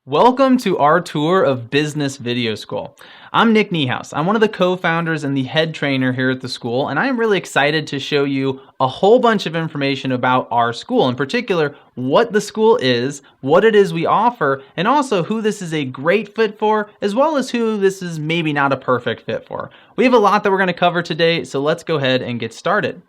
Welcome to our tour of Business Video School. I'm Nick Niehaus. I'm one of the co-founders and the head trainer here at the school, and I am really excited to show you a whole bunch of information about our school, in particular, what the school is, what it is we offer, and also who this is a great fit for, as well as who this is maybe not a perfect fit for. We have a lot that we're going to cover today, so let's go ahead and get started.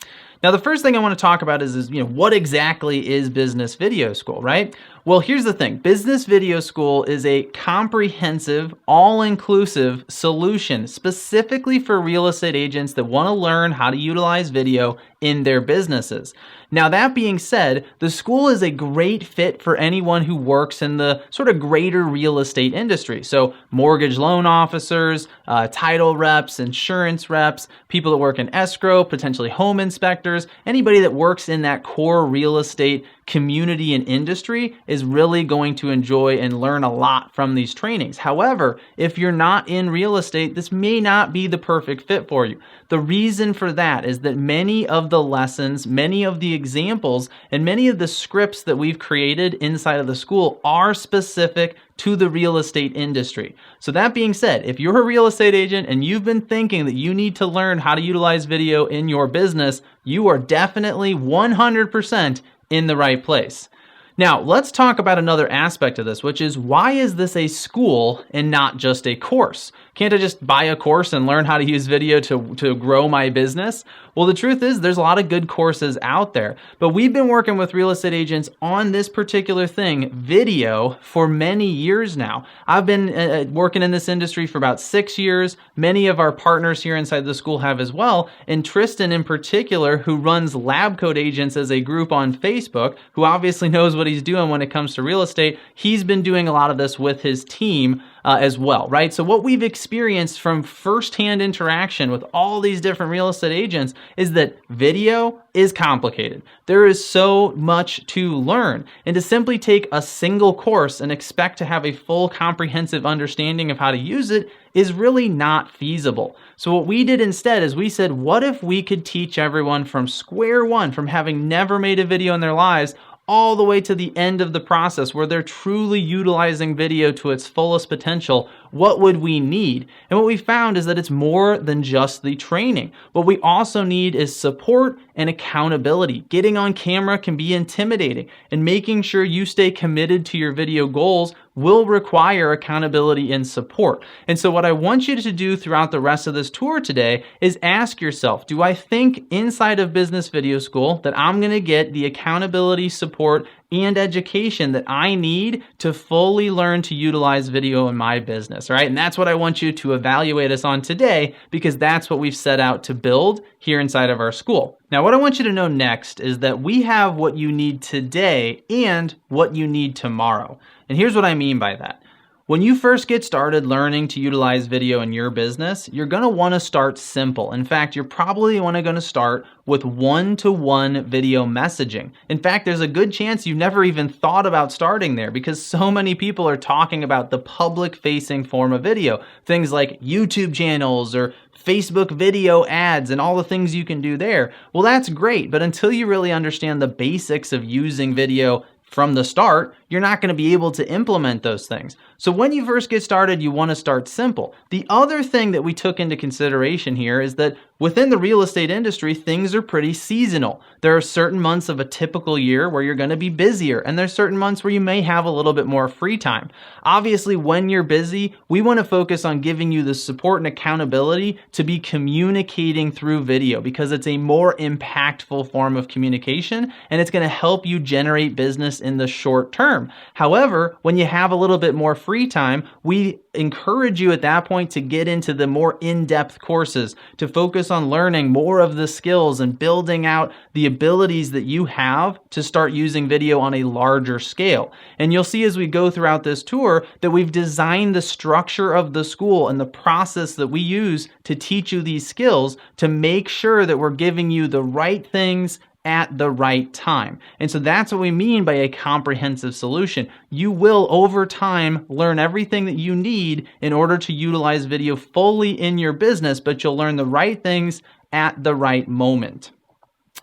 Now, the first thing I want to talk about is what exactly is Business Video School, right? Well, here's the thing. Business Video School is a comprehensive, all-inclusive solution specifically for real estate agents that want to learn how to utilize video in their businesses. Now, that being said, the school is a great fit for anyone who works in the sort of greater real estate industry. So mortgage loan officers, title reps, insurance reps, people that work in escrow, potentially home inspectors, anybody that works in that core real estate community and industry is really going to enjoy and learn a lot from these trainings. However, if you're not in real estate, this may not be the perfect fit for you. The reason for that is that many of the lessons, many of the examples, and many of the scripts that we've created inside of the school are specific to the real estate industry. So that being said, if you're a real estate agent and you've been thinking that you need to learn how to utilize video in your business, you are definitely 100% in the right place. Now, let's talk about another aspect of this, which is why is this a school and not just a course? Can't I just buy a course and learn how to use video to grow my business? Well, the truth is there's a lot of good courses out there, but we've been working with real estate agents on this particular thing, video, for many years now. I've been working in this industry for about 6 years. Many of our partners here inside the school have as well, and Tristan in particular, who runs Lab Code Agents as a group on Facebook, who obviously knows what he's doing when it comes to real estate, he's been doing a lot of this with his team as well, right? So what we've experienced from firsthand interaction with all these different real estate agents is that video is complicated. There is so much to learn, and to simply take a single course and expect to have a full comprehensive understanding of how to use it is really not feasible. So what we did instead is we said, what if we could teach everyone from square one, from having never made a video in their lives, all the way to the end of the process where they're truly utilizing video to its fullest potential? What would we need? And what we found is that it's more than just the training. What we also need is support and accountability. Getting on camera can be intimidating, and making sure you stay committed to your video goals will require accountability and support. And so what I want you to do throughout the rest of this tour today is ask yourself, do I think inside of Business Video School that I'm going to get the accountability, support, and education that I need to fully learn to utilize video in my business, right? And that's what I want you to evaluate us on today, because that's what we've set out to build here inside of our school. Now, what I want you to know next is that we have what you need today and what you need tomorrow. And here's what I mean by that. When you first get started learning to utilize video in your business, you're going to want to start simple. In fact, you're probably going to start with one-to-one video messaging. In fact, there's a good chance you've never even thought about starting there, because so many people are talking about the public-facing form of video, things like YouTube channels or Facebook video ads and all the things you can do there. Well, that's great, but until you really understand the basics of using video from the start, you're not going to be able to implement those things. So when you first get started, you want to start simple. The other thing that we took into consideration here is that within the real estate industry, things are pretty seasonal. There are certain months of a typical year where you're going to be busier, and there's certain months where you may have a little bit more free time. Obviously, when you're busy, we want to focus on giving you the support and accountability to be communicating through video, because it's a more impactful form of communication, and it's going to help you generate business in the short term. However, when you have a little bit more free time, we encourage you at that point to get into the more in-depth courses, to focus on learning more of the skills and building out the abilities that you have to start using video on a larger scale. And you'll see as we go throughout this tour that we've designed the structure of the school and the process that we use to teach you these skills to make sure that we're giving you the right things at the right time. And so that's what we mean by a comprehensive solution. You will, over time, learn everything that you need in order to utilize video fully in your business, but you'll learn the right things at the right moment.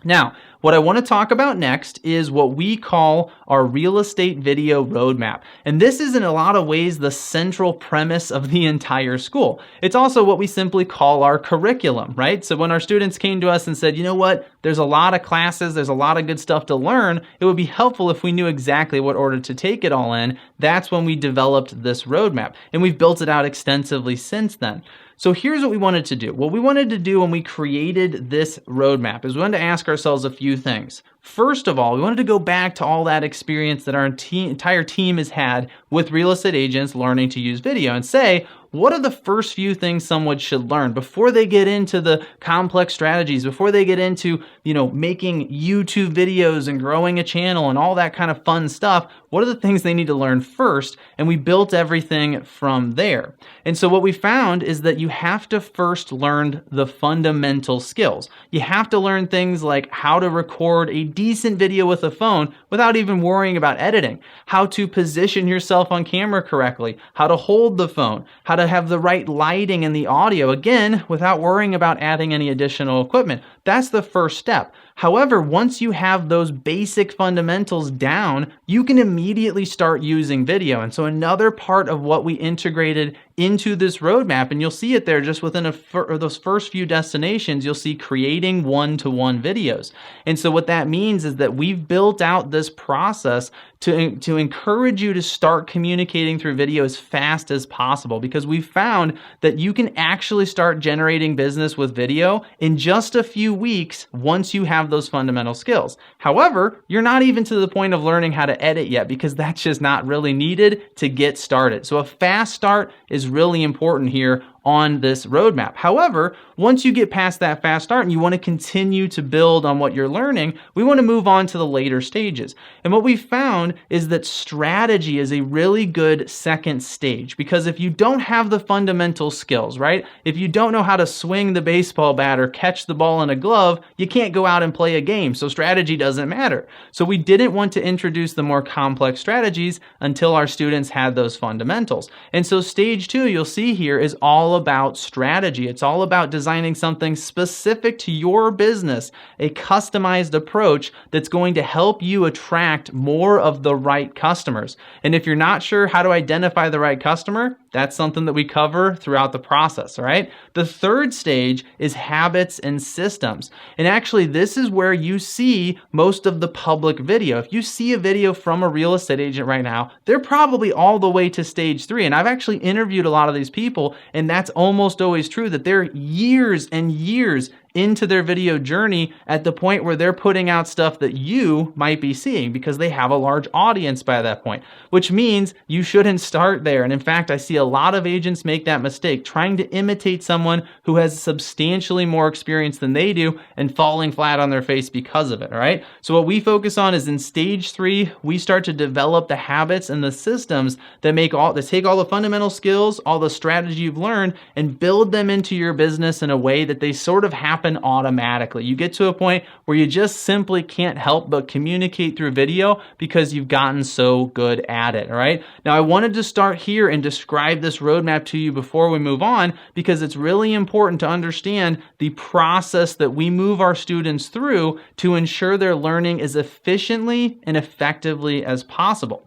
Now, What I want to talk about next is what we call our real estate video roadmap. And this is in a lot of ways the central premise of the entire school. It's also what we simply call our curriculum, right? So when our students came to us and said, you know what, there's a lot of classes, there's a lot of good stuff to learn, it would be helpful if we knew exactly what order to take it all in. That's when we developed this roadmap. And we've built it out extensively since then. So here's what we wanted to do. What we wanted to do when we created this roadmap is we wanted to ask ourselves a few things. First of all, we wanted to go back to all that experience that our entire team has had with real estate agents learning to use video and say, what are the first few things someone should learn before they get into the complex strategies, before they get into, making YouTube videos and growing a channel and all that kind of fun stuff? What are the things they need to learn first? And we built everything from there. And so what we found is that you have to first learn the fundamental skills. You have to learn things like how to record a decent video with a phone without even worrying about editing, how to position yourself on camera correctly, how to hold the phone, how to have the right lighting and the audio, again, without worrying about adding any additional equipment. That's the first step. However, once you have those basic fundamentals down, you can immediately start using video. And so another part of what we integrated into this roadmap, and you'll see it there just within those first few destinations, you'll see creating one-to-one videos. And so what that means is that we've built out this process to encourage you to start communicating through video as fast as possible, because we found that you can actually start generating business with video in just a few weeks once you have those fundamental skills. However, you're not even to the point of learning how to edit yet, because that's just not really needed to get started. So a fast start is really important here on this roadmap. However, once you get past that fast start and you want to continue to build on what you're learning, we want to move on to the later stages. And what we found is that strategy is a really good second stage, because if you don't have the fundamental skills, right? If you don't know how to swing the baseball bat or catch the ball in a glove, you can't go out and play a game. So strategy doesn't matter. So we didn't want to introduce the more complex strategies until our students had those fundamentals. And so stage 2, you'll see here, is all about strategy. It's all about designing something specific to your business, a customized approach that's going to help you attract more of the right customers. And if you're not sure how to identify the right customer, that's something that we cover throughout the process, all right? The third stage is habits and systems. And actually, this is where you see most of the public video. If you see a video from a real estate agent right now, they're probably all the way to stage 3. And I've actually interviewed a lot of these people, and that's almost always true, that they're years and years into their video journey at the point where they're putting out stuff that you might be seeing, because they have a large audience by that point, which means you shouldn't start there. And in fact, I see a lot of agents make that mistake, trying to imitate someone who has substantially more experience than they do and falling flat on their face because of it, all right? So what we focus on is in stage 3, we start to develop the habits and the systems that take all the fundamental skills, all the strategy you've learned, and build them into your business in a way that they sort of happen automatically. You get to a point where you just simply can't help but communicate through video because you've gotten so good at it, all right? Now, I wanted to start here and describe this roadmap to you before we move on, because it's really important to understand the process that we move our students through to ensure they're learning as efficiently and effectively as possible.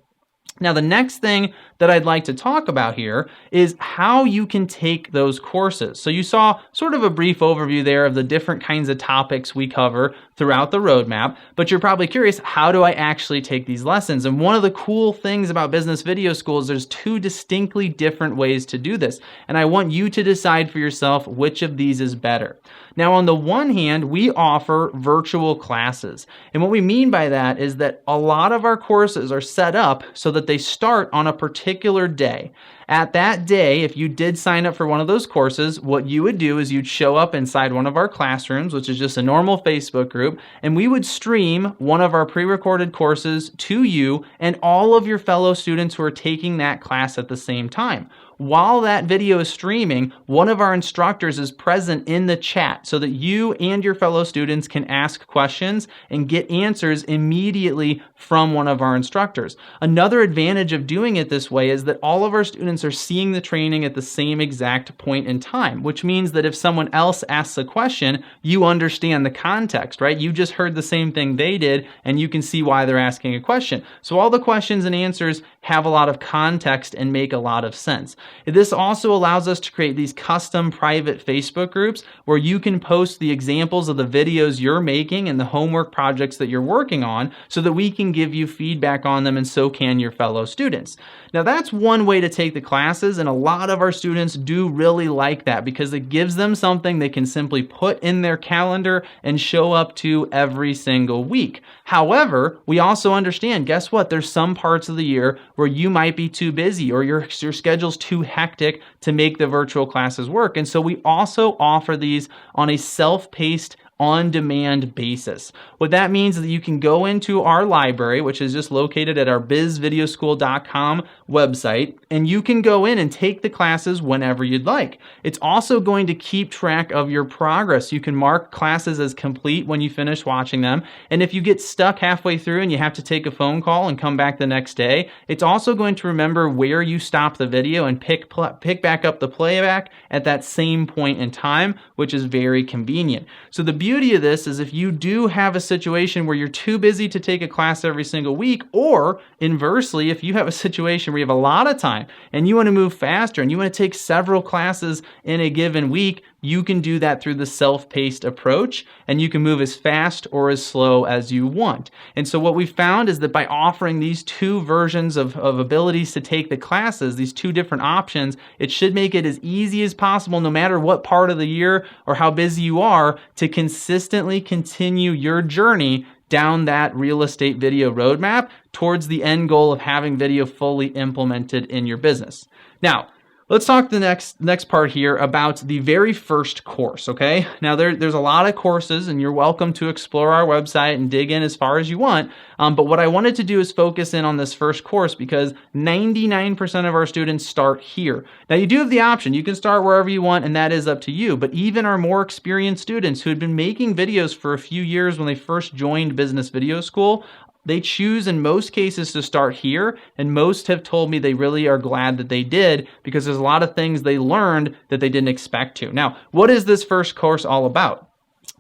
Now, the next thing that I'd like to talk about here is how you can take those courses. So you saw sort of a brief overview there of the different kinds of topics we cover throughout the roadmap, but you're probably curious, how do I actually take these lessons? And one of the cool things about Business Video School is there's 2 distinctly different ways to do this. And I want you to decide for yourself which of these is better. Now, on the one hand, we offer virtual classes. And what we mean by that is that a lot of our courses are set up so that they start on a particular day. At that day, if you did sign up for one of those courses, what you would do is you'd show up inside one of our classrooms, which is just a normal Facebook group, and we would stream one of our pre-recorded courses to you and all of your fellow students who are taking that class at the same time. while that video is streaming, one of our instructors is present in the chat so that you and your fellow students can ask questions and get answers immediately from one of our instructors. Another advantage of doing it this way is that all of our students are seeing the training at the same exact point in time, which means that if someone else asks a question, you understand the context, right? You just heard the same thing they did, and you can see why they're asking a question. So all the questions and answers have a lot of context and make a lot of sense. This also allows us to create these custom private Facebook groups where you can post the examples of the videos you're making and the homework projects that you're working on so that we can give you feedback on them, and so can your fellow students. Now that's one way to take the classes, and a lot of our students do really like that because it gives them something they can simply put in their calendar and show up to every single week. However, we also understand, guess what? There's some parts of the year where you might be too busy or your schedule's too hectic to make the virtual classes work. And so we also offer these on a self-paced on-demand basis. What that means is that you can go into our library, which is just located at our bizvideoschool.com website, and you can go in and take the classes whenever you'd like. It's also going to keep track of your progress. You can mark classes as complete when you finish watching them, and if you get stuck halfway through and you have to take a phone call and come back the next day, it's also going to remember where you stopped the video and pick back up the playback at that same point in time, which is very convenient. So the beauty of this is if you do have a situation where you're too busy to take a class every single week, or inversely, if you have a situation where you have a lot of time and you want to move faster and you want to take several classes in a given week, you can do that through the self-paced approach, and you can move as fast or as slow as you want. And so what we found is that by offering these two versions of abilities to take the classes, these two different options, it should make it as easy as possible, no matter what part of the year or how busy you are, to consistently continue your journey down that real estate video roadmap towards the end goal of having video fully implemented in your business. Now, let's talk the next part here about the very first course, okay? Now, there's a lot of courses, and you're welcome to explore our website and dig in as far as you want, but what I wanted to do is focus in on this first course because 99% of our students start here. Now, you do have the option. You can start wherever you want, and that is up to you, but even our more experienced students who had been making videos for a few years when they first joined Business Video School, they choose in most cases to start here, and most have told me they really are glad that they did because there's a lot of things they learned that they didn't expect to. Now, what is this first course all about?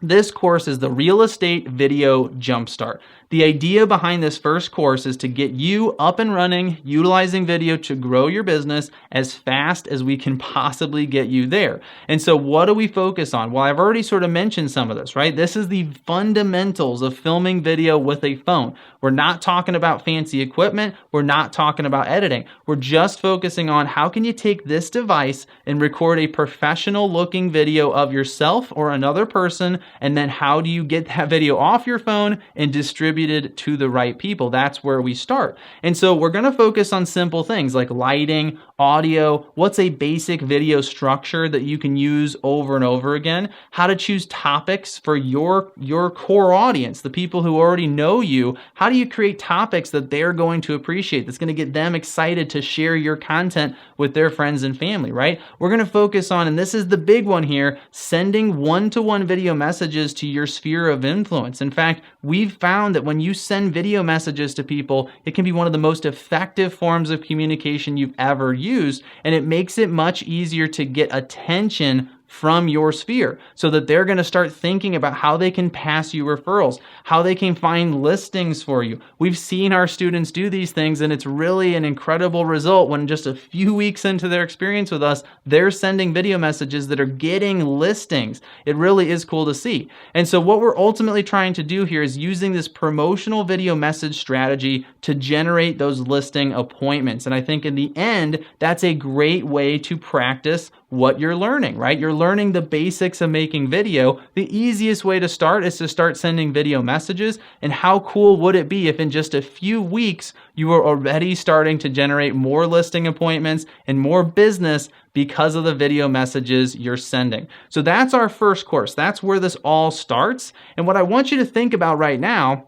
This course is the Real Estate Video Jumpstart. The idea behind this first course is to get you up and running, utilizing video to grow your business as fast as we can possibly get you there. And so what do we focus on? Well, I've already sort of mentioned some of this, right? This is the fundamentals of filming video with a phone. We're not talking about fancy equipment. We're not talking about editing. We're just focusing on how can you take this device and record a professional looking video of yourself or another person, and then how do you get that video off your phone and distribute it to the right people? That's where we start. And so we're going to focus on simple things like lighting, audio, what's a basic video structure that you can use over and over again, how to choose topics for your core audience, the people who already know you. How do you create topics that they're going to appreciate, that's going to get them excited to share your content with their friends and family, right? We're going to focus on, and this is the big one here, sending one-to-one video messages to your sphere of influence. In fact, we've found that when you send video messages to people, it can be one of the most effective forms of communication you've ever used, and it makes it much easier to get attention from your sphere so that they're going to start thinking about how they can pass you referrals, how they can find listings for you. We've seen our students do these things, and it's really an incredible result when just a few weeks into their experience with us, they're sending video messages that are getting listings. It really is cool to see. And so what we're ultimately trying to do here is using this promotional video message strategy to generate those listing appointments. And I think in the end, that's a great way to practice what you're learning, right? You're learning the basics of making video. The easiest way to start is to start sending video messages. And how cool would it be if in just a few weeks, you are already starting to generate more listing appointments and more business because of the video messages you're sending. So that's our first course. That's where this all starts. And what I want you to think about right now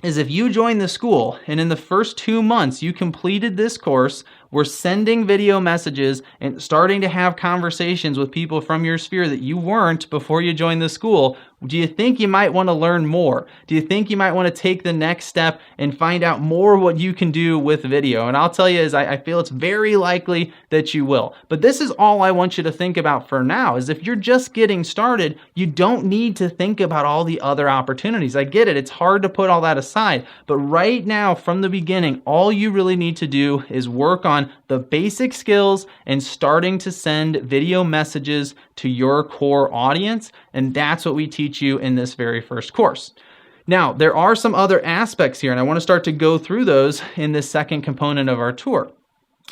is if you join the school and in the first 2 months you completed this course, we're sending video messages and starting to have conversations with people from your sphere that you weren't before you joined the school. Do you think you might want to learn more? Do you think you might want to take the next step and find out more what you can do with video? And I'll tell you, I feel it's very likely that you will. But this is all I want you to think about for now, is if you're just getting started, you don't need to think about all the other opportunities. I get it. It's hard to put all that aside. But right now, from the beginning, all you really need to do is work on the basic skills and starting to send video messages to your core audience. And that's what we teach you in this very first course. Now, there are some other aspects here, and I want to start to go through those in this second component of our tour.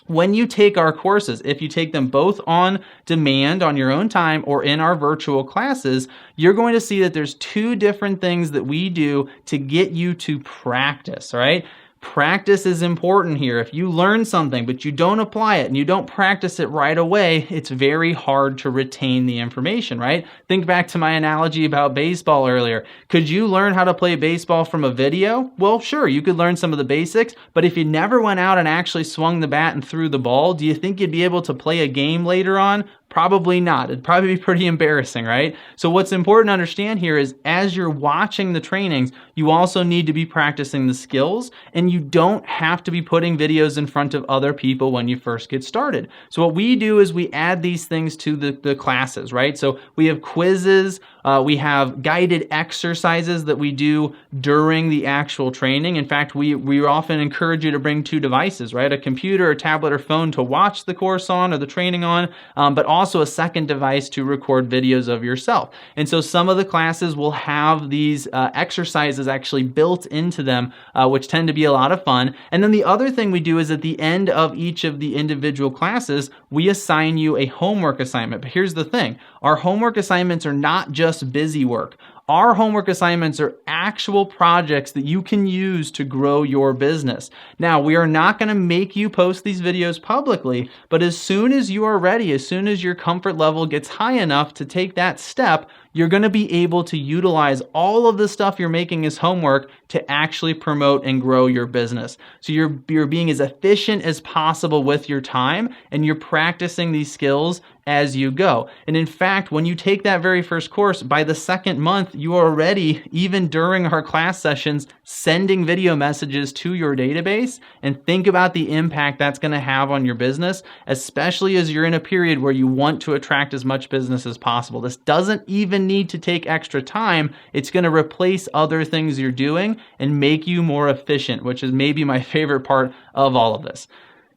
When you take our courses, if you take them both on demand on your own time or in our virtual classes, you're going to see that there's two different things that we do to get you to practice, all right? Practice is important here. If you learn something but you don't apply it and you don't practice it right away, it's very hard to retain the information, right? Think back to my analogy about baseball earlier. Could you learn how to play baseball from a video? Well, sure, you could learn some of the basics, but if you never went out and actually swung the bat and threw the ball, do you think you'd be able to play a game later on? Probably not. It'd probably be pretty embarrassing, right? So what's important to understand here is as you're watching the trainings, you also need to be practicing the skills, and you don't have to be putting videos in front of other people when you first get started. So what we do is we add these things to the classes, right? So we have quizzes, we have guided exercises that we do during the actual training. In fact, we often encourage you to bring two devices, right? A computer, a tablet, or phone to watch the course on or the training on, but also a second device to record videos of yourself. And so some of the classes will have these exercises actually built into them, which tend to be a lot of fun. And then the other thing we do is at the end of each of the individual classes, we assign you a homework assignment. But here's the thing, our homework assignments are not just busy work. Our homework assignments are actual projects that you can use to grow your business. Now, we are not going to make you post these videos publicly, but as soon as you are ready, as soon as your comfort level gets high enough to take that step, you're going to be able to utilize all of the stuff you're making as homework to actually promote and grow your business. So you're being as efficient as possible with your time, and you're practicing these skills as you go. And in fact, when you take that very first course, by the second month, you are already, even during our class sessions, sending video messages to your database. And think about the impact that's going to have on your business, especially as you're in a period where you want to attract as much business as possible. This doesn't even need to take extra time. It's going to replace other things you're doing and make you more efficient, which is maybe my favorite part of all of this.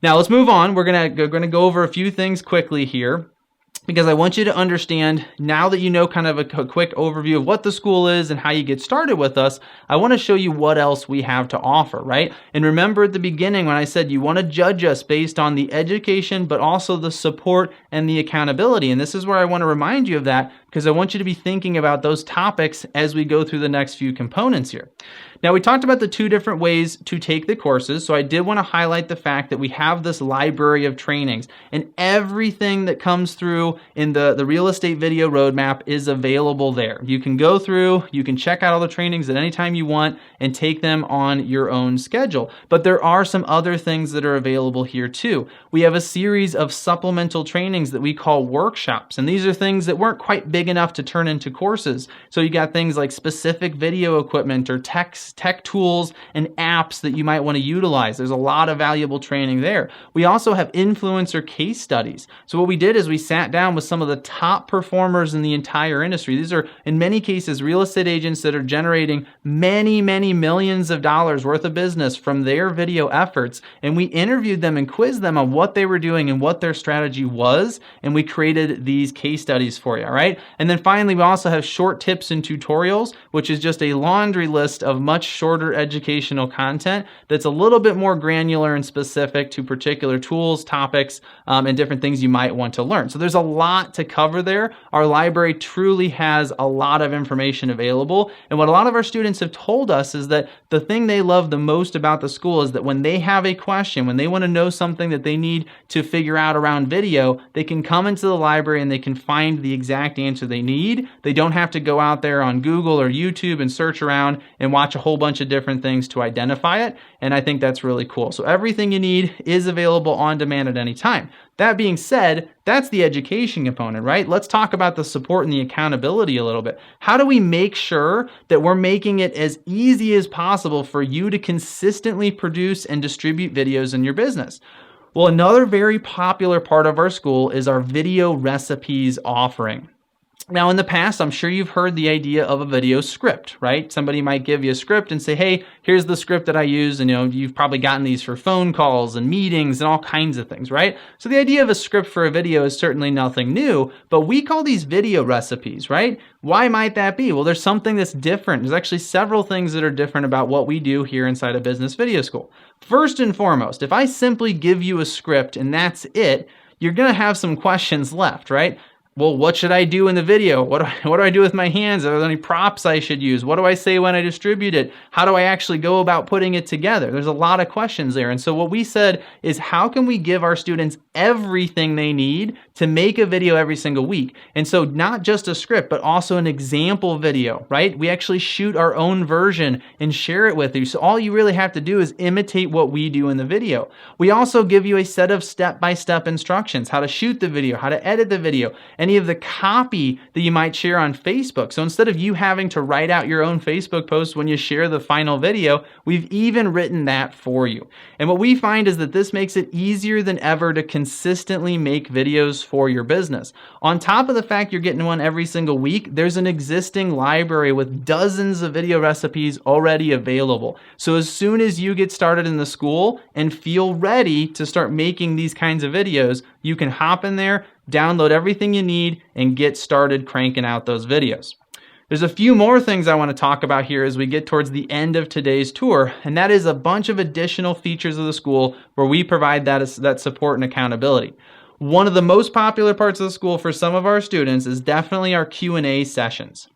Now let's move on. We're going to go over a few things quickly here, because I want you to understand, now that you know kind of a quick overview of what the school is and how you get started with us, I want to show you what else we have to offer, right? And remember at the beginning when I said you want to judge us based on the education, but also the support and the accountability. And this is where I want to remind you of that, because I want you to be thinking about those topics as we go through the next few components here. Now, we talked about the two different ways to take the courses, so I did want to highlight the fact that we have this library of trainings, and everything that comes through in the real estate video roadmap is available there. You can go through, you can check out all the trainings at any time you want and take them on your own schedule. But there are some other things that are available here too. We have a series of supplemental trainings that we call workshops, and these are things that weren't quite big enough to turn into courses. So you got things like specific video equipment or tech tools and apps that you might want to utilize. There's a lot of valuable training there. We also have influencer case studies. So what we did is we sat down with some of the top performers in the entire industry. These are, in many cases, real estate agents that are generating many, many millions of dollars worth of business from their video efforts. And we interviewed them and quizzed them on what they were doing and what their strategy was. And we created these case studies for you, all right? And then finally, we also have short tips and tutorials, which is just a laundry list of much shorter educational content that's a little bit more granular and specific to particular tools, topics, and different things you might want to learn. So there's a lot to cover there. Our library truly has a lot of information available. And what a lot of our students have told us is that the thing they love the most about the school is that when they have a question, when they want to know something that they need to figure out around video, they can come into the library and they can find the exact answer answer they need. They don't have to go out there on Google or YouTube and search around and watch a whole bunch of different things to identify it. And I think that's really cool. So everything you need is available on demand at any time. That being said, that's the education component, right? Let's talk about the support and the accountability a little bit. How do we make sure that we're making it as easy as possible for you to consistently produce and distribute videos in your business? Well, another very popular part of our school is our video recipes offering. Now, in the past, I'm sure you've heard the idea of a video script, right? Somebody might give you a script and say, hey, here's the script that I use. And, you've probably gotten these for phone calls and meetings and all kinds of things, right? So the idea of a script for a video is certainly nothing new, but we call these video recipes, right? Why might that be? Well, there's something that's different. There's actually several things that are different about what we do here inside a business video school. First and foremost, if I simply give you a script and that's it, you're going to have some questions left, right? Well, what should I do in the video? What do I do with my hands? Are there any props I should use? What do I say when I distribute it? How do I actually go about putting it together? There's a lot of questions there. And so what we said is, how can we give our students everything they need to make a video every single week? And so not just a script, but also an example video, right? We actually shoot our own version and share it with you. So all you really have to do is imitate what we do in the video. We also give you a set of step-by-step instructions, how to shoot the video, how to edit the video, any of the copy that you might share on Facebook. So instead of you having to write out your own Facebook post when you share the final video, we've even written that for you. And what we find is that this makes it easier than ever to consistently make videos for your business. On top of the fact you're getting one every single week, there's an existing library with dozens of video recipes already available. So as soon as you get started in the school and feel ready to start making these kinds of videos, you can hop in there, download everything you need, and get started cranking out those videos. There's a few more things I want to talk about here as we get towards the end of today's tour, and that is a bunch of additional features of the school where we provide that support and accountability. One of the most popular parts of the school for some of our students is definitely our Q&A sessions.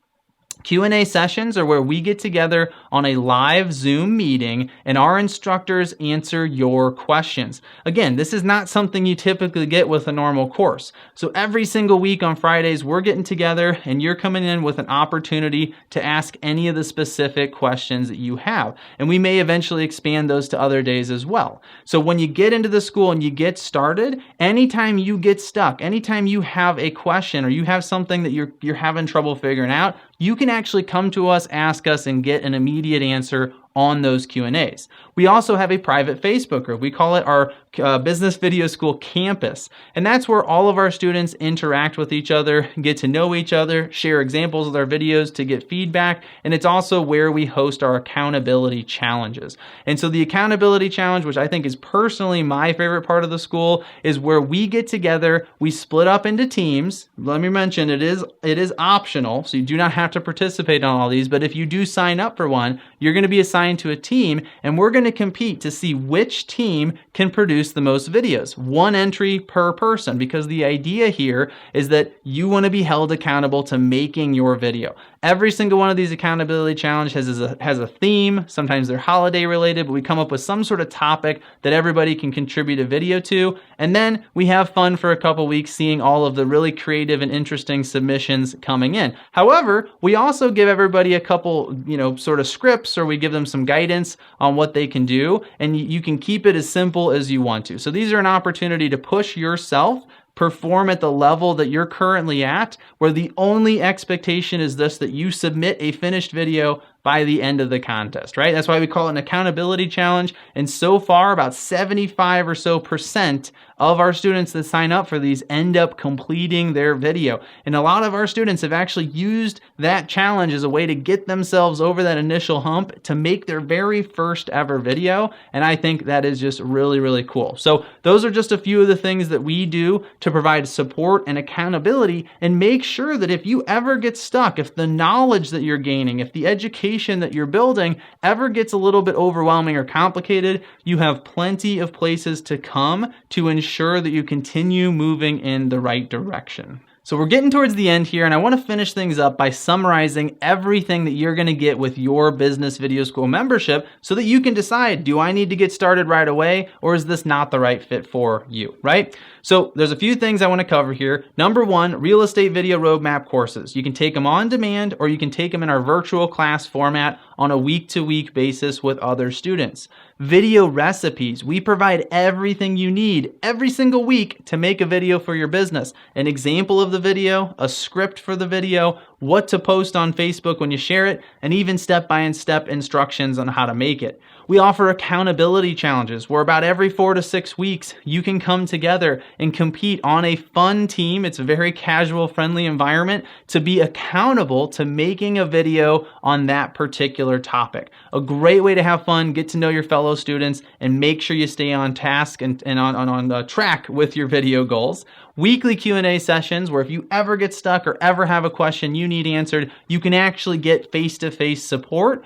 Q&A sessions are where we get together on a live Zoom meeting and our instructors answer your questions. Again, this is not something you typically get with a normal course. So every single week on Fridays, we're getting together and you're coming in with an opportunity to ask any of the specific questions that you have. And we may eventually expand those to other days as well. So when you get into the school and you get started, anytime you get stuck, anytime you have a question or you have something that you're having trouble figuring out, you can actually come to us, ask us, and get an immediate answer on those Q&As. We also have a private Facebook group. We call it our Business Video School Campus. And that's where all of our students interact with each other, get to know each other, share examples of their videos to get feedback. And it's also where we host our accountability challenges. And so the accountability challenge, which I think is personally my favorite part of the school, is where we get together, we split up into teams. Let me mention, it is optional, so you do not have to participate on all these. But if you do sign up for one, you're going to be assigned to a team, and we're going to compete to see which team can produce the most videos. One entry per person, because the idea here is that you want to be held accountable to making your video. Every single one of these accountability challenges has a theme. Sometimes they're holiday related, but we come up with some sort of topic that everybody can contribute a video to. And then we have fun for a couple weeks seeing all of the really creative and interesting submissions coming in. However, we also give everybody a couple, sort of scripts, or we give them some guidance on what they can do. And you can keep it as simple as you want to. So these are an opportunity to push yourself, perform at the level that you're currently at, where the only expectation is this, that you submit a finished video by the end of the contest, right? That's why we call it an accountability challenge. And so far, about 75% or so of our students that sign up for these end up completing their video. And a lot of our students have actually used that challenge as a way to get themselves over that initial hump to make their very first ever video. And I think that is just really, really cool. So those are just a few of the things that we do to provide support and accountability, and make sure that if you ever get stuck, if the knowledge that you're gaining, if the education that you're building ever gets a little bit overwhelming or complicated, you have plenty of places to come to ensure that you continue moving in the right direction. So we're getting towards the end here, and I want to finish things up by summarizing everything that you're going to get with your Business Video School membership so that you can decide, do I need to get started right away, or is this not the right fit for you, right? So there's a few things I want to cover here. Number one, real estate video roadmap courses. You can take them on demand, or you can take them in our virtual class format on a week-to-week basis with other students. Video recipes. We provide everything you need every single week to make a video for your business. An example of the video, a script for the video, what to post on Facebook when you share it, and even step-by-step instructions on how to make it. We offer accountability challenges where about every 4 to 6 weeks you can come together and compete on a fun team. It's a very casual, friendly environment to be accountable to making a video on that particular topic. A great way to have fun, get to know your fellow students, and make sure you stay on task and on track with your video goals. Weekly Q&A sessions where if you ever get stuck or ever have a question you need answered, you can actually get face-to-face support.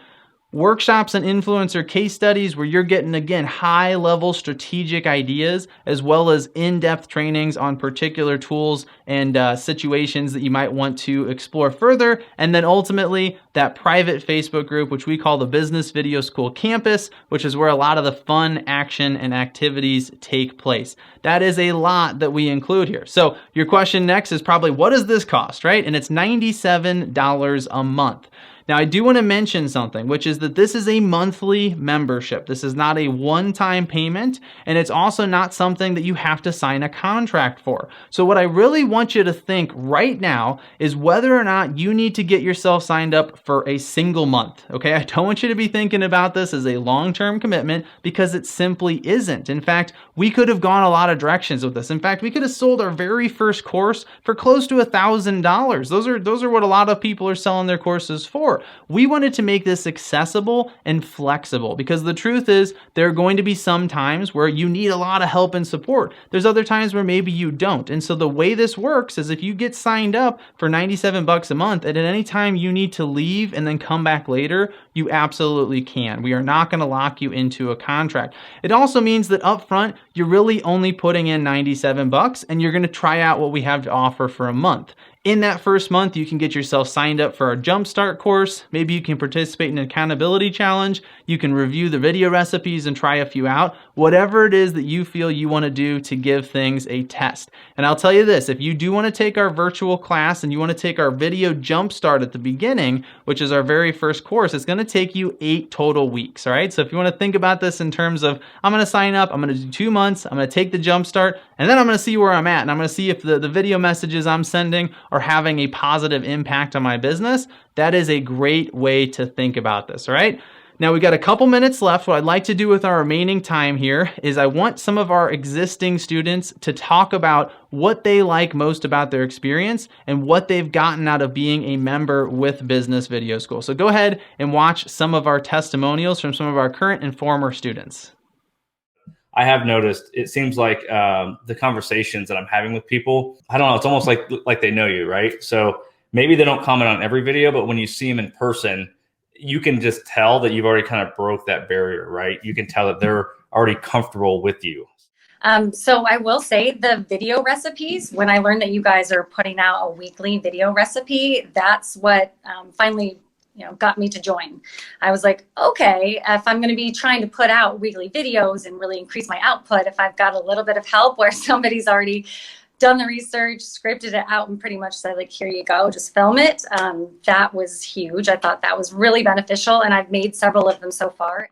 Workshops and influencer case studies where you're getting, again, high-level strategic ideas as well as in-depth trainings on particular tools and situations that you might want to explore further. And then ultimately, that private Facebook group, which we call the Business Video School Campus, which is where a lot of the fun, action, and activities take place. That is a lot that we include here. So your question next is probably, what does this cost, right? And it's $97 a month. Now, I do want to mention something, which is that this is a monthly membership. This is not a one-time payment, and it's also not something that you have to sign a contract for. So what I really want you to think right now is whether or not you need to get yourself signed up for a single month, okay? I don't want you to be thinking about this as a long-term commitment because it simply isn't. In fact, we could have gone a lot of directions with this. In fact, we could have sold our very first course for close to $1,000. Those are what a lot of people are selling their courses for. We wanted to make this accessible and flexible because the truth is there are going to be some times where you need a lot of help and support. There's other times where maybe you don't. And so the way this works is if you get signed up for $97 a month and at any time you need to leave and then come back later, you absolutely can. We are not going to lock you into a contract. It also means that up front, you're really only putting in $97 and you're going to try out what we have to offer for a month. In that first month, you can get yourself signed up for our Jumpstart course. Maybe you can participate in an accountability challenge. You can review the video recipes and try a few out. Whatever it is that you feel you want to do to give things a test. And I'll tell you this, if you do want to take our virtual class and you want to take our video Jumpstart at the beginning, which is our very first course, it's going to take you 8 total weeks, all right? So if you want to think about this in terms of, I'm going to sign up, I'm going to do 2 months, I'm going to take the Jumpstart, and then I'm going to see where I'm at, and I'm going to see if the video messages I'm sending are having a positive impact on my business. That is a great way to think about this, all right? Now, we've got a couple minutes left. What I'd like to do with our remaining time here is I want some of our existing students to talk about what they like most about their experience and what they've gotten out of being a member with Business Video School. So go ahead and watch some of our testimonials from some of our current and former students. I have noticed it seems like the conversations that I'm having with people, I don't know, it's almost like they know you, right? So maybe they don't comment on every video, but when you see them in person, you can just tell that you've already kind of broke that barrier, right? You can tell that they're already comfortable with you. So I will say the video recipes, when I learned that you guys are putting out a weekly video recipe, that's what finally got me to join. I was like, okay, if I'm going to be trying to put out weekly videos and really increase my output, if I've got a little bit of help where somebody's already done the research, scripted it out, and pretty much said, like, here you go, just film it. That was huge. I thought that was really beneficial, and I've made several of them so far.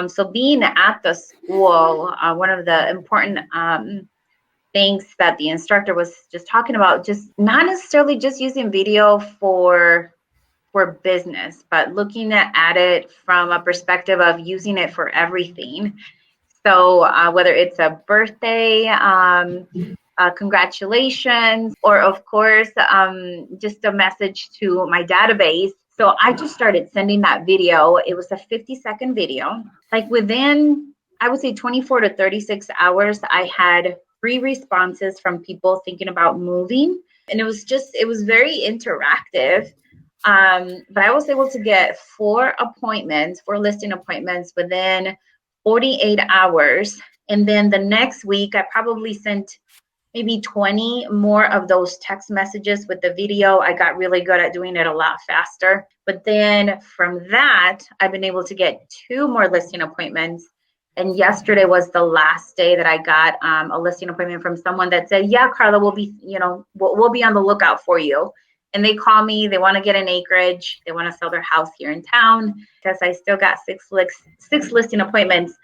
So being at the school, one of the important things that the instructor was just talking about, just not necessarily just using video for business, but looking at it from a perspective of using it for everything. So whether it's a birthday, congratulations, or of course, just a message to my database. So I just started sending that video. It was a 50-second video. Like within, I would say 24 to 36 hours, I had 3 responses from people thinking about moving. And it was very interactive. But I was able to get 4 listing appointments within 48 hours. And then the next week, I probably sent maybe 20 more of those text messages with the video. I got really good at doing it a lot faster. But then from that, I've been able to get 2 more listing appointments. And yesterday was the last day that I got a listing appointment from someone that said, yeah, Carla, we'll be, we'll be on the lookout for you. And they call me, they want to get an acreage, they want to sell their house here in town, because I still got 6 listing appointments,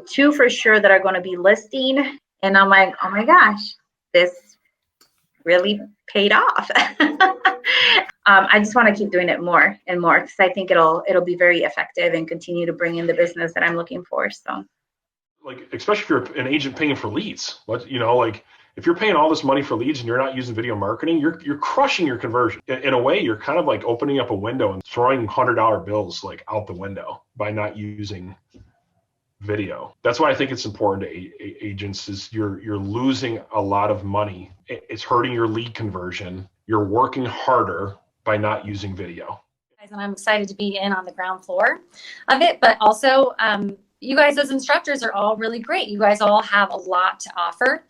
2 for sure that are going to be listing. And I'm like, oh my gosh, this really paid off. I just want to keep doing it more and more, because I think it'll be very effective and continue to bring in the business that I'm looking for. So, like, especially if you're an agent paying for leads, like if you're paying all this money for leads and you're not using video marketing, you're crushing your conversion. In a way, you're kind of like opening up a window and throwing $100 bills like out the window by not using video. That's why I think it's important to agents, is you're losing a lot of money. It's hurting your lead conversion. You're working harder by not using video. And I'm excited to be in on the ground floor of it, but also you guys as instructors are all really great. You guys all have a lot to offer,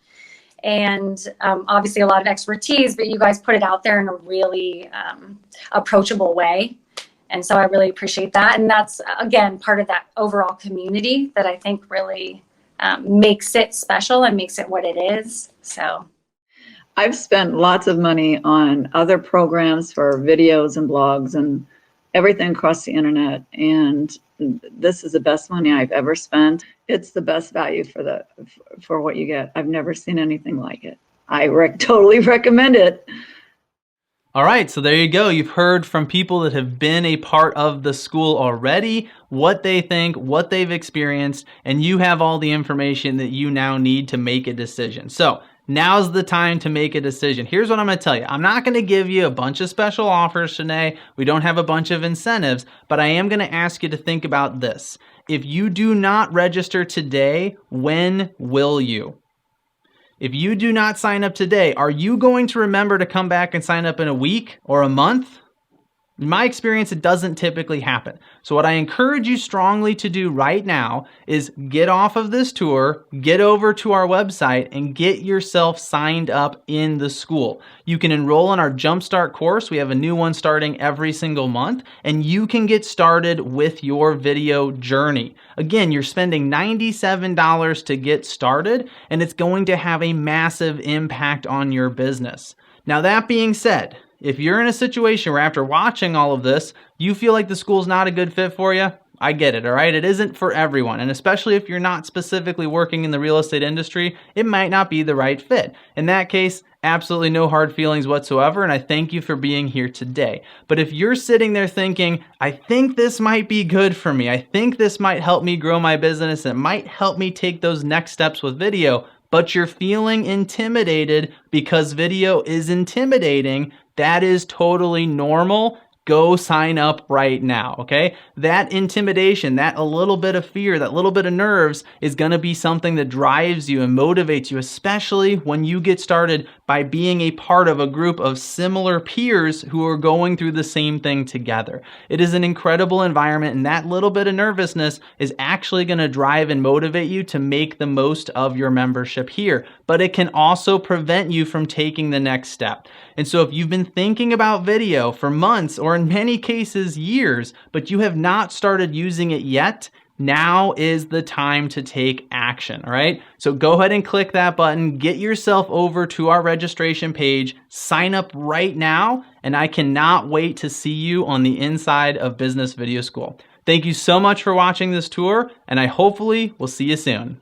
and obviously a lot of expertise, but you guys put it out there in a really approachable way. And so I really appreciate that. And that's, again, part of that overall community that I think really makes it special and makes it what it is. So I've spent lots of money on other programs for videos and blogs and everything across the internet. And this is the best money I've ever spent. It's the best value for what you get. I've never seen anything like it. I totally recommend it. All right, so there you go. You've heard from people that have been a part of the school already, what they think, what they've experienced, and you have all the information that you now need to make a decision. So now's the time to make a decision. Here's what I'm going to tell you. I'm not going to give you a bunch of special offers today. We don't have a bunch of incentives, but I am going to ask you to think about this. If you do not register today, when will you? If you do not sign up today, are you going to remember to come back and sign up in a week or a month? In my experience, it doesn't typically happen. So what I encourage you strongly to do right now is get off of this tour, get over to our website, and get yourself signed up in the school. You can enroll in our Jumpstart course. We have a new one starting every single month, and you can get started with your video journey. Again, you're spending $97 to get started, and it's going to have a massive impact on your business. Now, that being said, if you're in a situation where after watching all of this, you feel like the school's not a good fit for you, I get it, all right? It isn't for everyone, and especially if you're not specifically working in the real estate industry, it might not be the right fit. In that case, absolutely no hard feelings whatsoever, and I thank you for being here today. But if you're sitting there thinking, I think this might be good for me, I think this might help me grow my business, it might help me take those next steps with video, but you're feeling intimidated because video is intimidating, that is totally normal. Go sign up right now, okay? That intimidation, that a little bit of fear, that little bit of nerves is going to be something that drives you and motivates you, especially when you get started by being a part of a group of similar peers who are going through the same thing together. It is an incredible environment, and that little bit of nervousness is actually going to drive and motivate you to make the most of your membership here. But it can also prevent you from taking the next step. And so if you've been thinking about video for months or in many cases years, but you have not started using it yet, now is the time to take action, all right? So go ahead and click that button, get yourself over to our registration page, sign up right now, and I cannot wait to see you on the inside of Business Video School. Thank you so much for watching this tour, and I hopefully will see you soon.